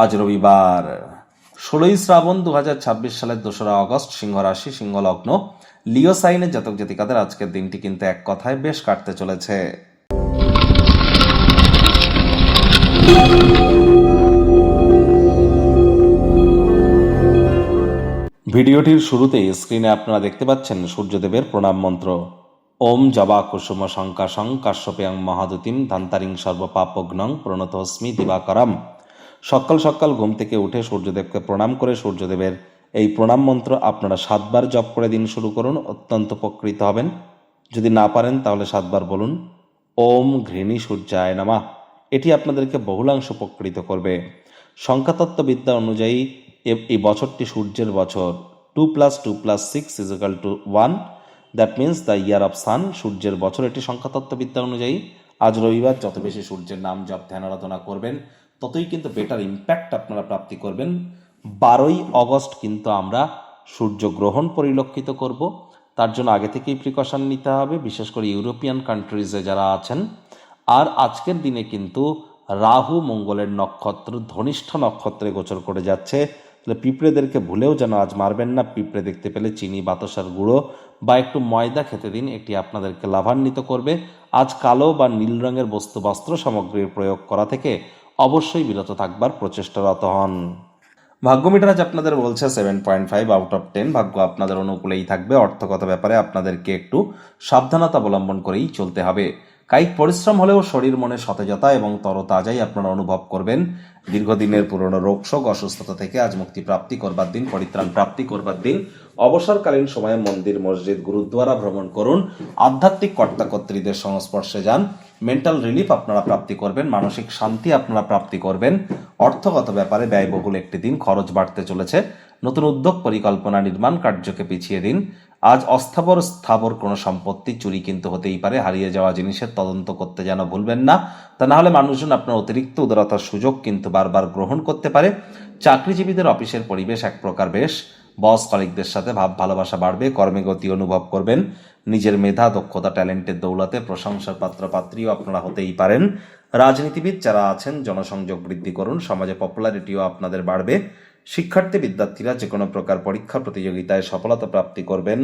আজ রবিবার 16ই শ্রাবণ 2026 সালের 2রা আগস্ট, সিংহ রাশি, সিংহ লগ্ন, লিও সাইনের জাতক জাতিকাদের আজকের দিনটি কিন্তু এক কথায় বেশ কাটতে চলেছে। ভিডিওটির শুরুতেই স্ক্রিনে আপনারা দেখতে পাচ্ছেন সূর্যদেবের প্রণাম মন্ত্র। ওম জবা কুসুম শঙ্কাশং কাশ্যপেয়ং মহাদুতিম ধান্তারিং সর্বপাপগ্নং প্রণতস্মি দিবাকরম। সকাল সকাল ঘুম থেকে উঠে সূর্যদেবকে প্রণাম করে সূর্যদেবের এই প্রণাম মন্ত্র আপনারা 7 বার জপ করে দিন শুরু করুন, অত্যন্ত উপকৃত হবেন। যদি না পারেন তাহলে 7 বার বলুন ওম ঘৃণী সূর্যায় নমঃ। এটি আপনাদেরকে বহুলাংশ উপকৃত করবে। সংখ্যাতত্ত্ববিদ্যা অনুযায়ী এই বছরটি সূর্যের বছর। 2 + 2 + 6 = 1, that means the year of sun. সূর্যের বছর এটি সংখ্যাতত্ত্ববিদ্যা অনুযায়ী। আজ রবিবার যত বেশি সূর্যের নাম জপ ধ্যান আরাধনা করবেন ততই কিন্তু বেটার ইম্প্যাক্ট আপনারা প্রাপ্তি করবেন। 12ই আগস্ট কিন্তু আমরা সূর্যগ্রহণ পরিলক্ষিত করব। তার জন্য আগে থেকেই প্রিকশন নিতে হবে, বিশেষ করে ইউরোপিয়ান কান্ট্রিজে যারা আছেন। আর আজকের দিনে কিন্তু রাহু মঙ্গলের নক্ষত্র ধনিষ্ঠ নক্ষত্রে গোচর করে যাচ্ছে। তাহলে পিঁপড়েদেরকে ভুলেও যেন আজ মারবেন না। পিঁপড়ে দেখতে পেলে চিনি, বাতাসার গুঁড়ো বা একটু ময়দা খেতে দিন, এটি আপনাদেরকে লাভান্বিত করবে। আজ কালো বা নীল রঙের বস্ত্র সামগ্রীর প্রয়োগ করা থেকে অবশ্যই বিরত থাকবার প্রচেষ্টারত হন। ভাগ্য মিটার আজ আপনাদের বলছে 7.5 আউট অফ 10। ভাগ্য আপনাদের অনুকূলেই থাকবে। অর্থগত ব্যাপারে আপনাদেরকে একটু সাবধানতা অবলম্বন করেই চলতে হবে। কায়িক পরিশ্রম হলেও শরীর মনে সতেজতা এবং তরতাজাই আপনারা অনুভব করবেন। দীর্ঘদিনের পুরনো রোগশোক অসুস্থতা থেকে আজ মুক্তি প্রাপ্তি করবার দিন, পরিত্রাণ প্রাপ্তি করবার দিন। অবসরকালীন সময়ে মন্দির, মসজিদ, গুরুদ্বারা ভ্রমণ করুন। আধ্যাত্মিক কর্তাকর্ত্রীদের সংস্পর্শে যান। মেন্টাল রিলিফ আপনারা প্রাপ্তি করবেন, মানসিক শান্তি আপনারা প্রাপ্তি করবেন। অর্থগত ব্যাপারে ব্যয়বহুল একটি দিন, খরচ বাড়তে চলেছে। নতুন উদ্যোগ, পরিকল্পনা, নির্মাণ কার্যকে পিছিয়ে দিন। আজ স্থাবর কোনো সম্পত্তি চুরি কিন্তু হতেই পারে। হারিয়ে যাওয়া জিনিসের তদন্ত করতে যেন ভুলবেন না, তা না হলে মানুষজন আপনার অতিরিক্ত উদারতার সুযোগ কিন্তু বারবার গ্রহণ করতে পারে। চাকরিজীবীদের অফিসের পরিবেশ এক প্রকার বেশ। বস কলিগদের সাথে ভাব ভালোবাসা বাড়বে। কর্মে গতি অনুভব করবেন। নিজের মেধা, দক্ষতা, ট্যালেন্টের দৌলতে প্রশংসার পাত্রপাত্রীও আপনারা হতেই পারেন। রাজনীতিবিদ যারা আছেন জনসংযোগ বৃদ্ধি করুন। সমাজে পপুলারিটিও আপনাদের বাড়বে। শিক্ষার্থী বিদ্যার্থীরা যে কোনো প্রকার পরীক্ষা প্রতিযোগিতায় সফলতা প্রাপ্তি করবেন।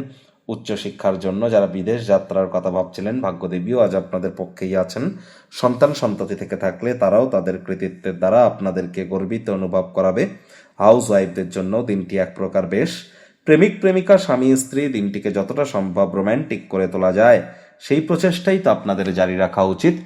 উচ্চশিক্ষার জন্য যারা বিদেশ যাত্রার কথা ভাবছিলেন, ভাগ্যদেবীও আজ আপনাদের পক্ষেই আছেন। সন্তান সন্ততি থেকে থাকলে তারাও তাদের কৃতিত্বের দ্বারা আপনাদেরকে গর্বিত অনুভব করাবে। হাউস ওয়াইফদের জন্য দিনটি এক প্রকার বেশ। প্রেমিক প্রেমিকা, স্বামী স্ত্রী দিনটিকে যতটা সম্ভব রোম্যান্টিক করে তোলা যায় সেই প্রচেষ্টাই তো আপনাদের জারি রাখা উচিত।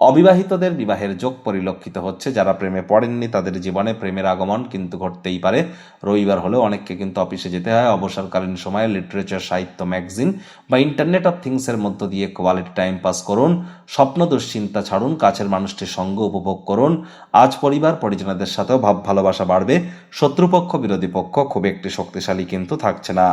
অবিবাহিতদের বিবাহের যোগ পরিলক্ষিত হচ্ছে। যারা প্রেমে পড়েননি তাদের জীবনে প্রেমের আগমন কিন্তু ঘটতেই পারে। রবিবার হলেও অনেককে কিন্তু অফিসে যেতে হয়। অবসরকালীন সময়ে লিটারেচার, সাহিত্য, ম্যাগাজিন বা ইন্টারনেট অফ থিংসের মধ্য দিয়ে কোয়ালিটি টাইম পাস করুন। স্বপ্ন দুশ্চিন্তা ছাড়ুন, কাছের মানুষটির সঙ্গ উপভোগ করুন। আজ পরিবার পরিজনদের সাথেও ভাব ভালোবাসা বাড়বে। শত্রুপক্ষ, বিরোধী পক্ষ খুব একটি শক্তিশালী কিন্তু থাকছে না।